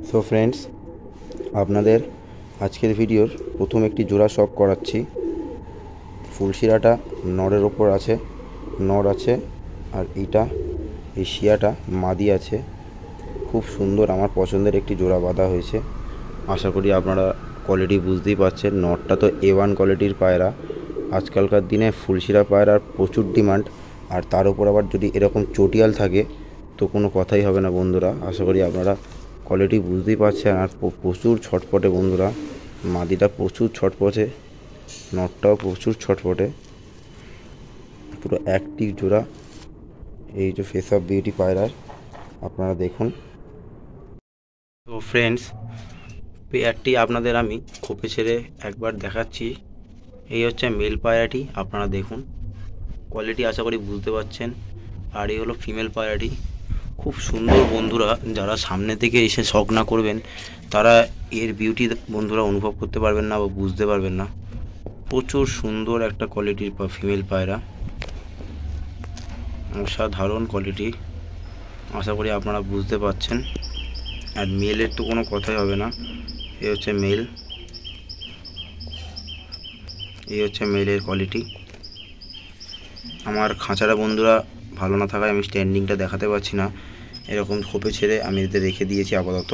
So friends, আপনাদের আজকের ভিডিওর প্রথম একটি জোড়া শখ করাচ্ছি। ফুলশিরাটা নরের ওপর আছে, নর আছে, আর এই শিয়াটা মাদি আছে। খুব সুন্দর, আমার পছন্দের একটি জোড়া বাঁধা হয়েছে। আশা করি আপনারা কোয়ালিটি বুঝতেই পারছেন। নরটা তো A1 কোয়ালিটির পায়রা। আজকালকার দিনে ফুলশিরা পায়রার প্রচুর ডিমান্ড, আর তার উপর আবার যদি এরকম চটিয়াল থাকে তো কোনো কথাই হবে না বন্ধুরা। আশা করি আপনারা কোয়ালিটি বুঝতেই পারছেন। আর প্রচুর ছটপটে বন্ধুরা, মাদিটা প্রচুর ছটপটে, নটটাও প্রচুর ছটপটে, পুরো অ্যাক্টিভ জোড়া। এই যে ফেস অফ বিউটি পায়রার, আপনারা দেখুন। তো ফ্রেন্ডস, পেয়ারটি আপনাদের আমি খোপে ছেড়ে একবার দেখাচ্ছি। এই হচ্ছে মেল পায়রাটি, আপনারা দেখুন। কোয়ালিটি আশা করি বুঝতে পারছেন। আর এই হলো ফিমেল পায়রাটি। খুব সুন্দর বন্ধুরা, যারা সামনে থেকে এসে শখ না করবেন তারা এর বিউটি বন্ধুরা অনুভব করতে পারবেন না বা বুঝতে পারবেন না। প্রচুর সুন্দর একটা কোয়ালিটির ফিমেল পায়রা, অসাধারণ কোয়ালিটি। আশা করি আপনারা বুঝতে পারছেন। আর মেলের তো কোনো কথাই হবে না। এই হচ্ছে মেল, এই হচ্ছে মেলের কোয়ালিটি। আমার খাঁচাটা বন্ধুরা ভালো না থাকায় আমি স্ট্যান্ডিংটা দেখাতে পারছি না। এরকম খোপে ছেড়ে আমি এতে রেখে দিয়েছি আপাতত।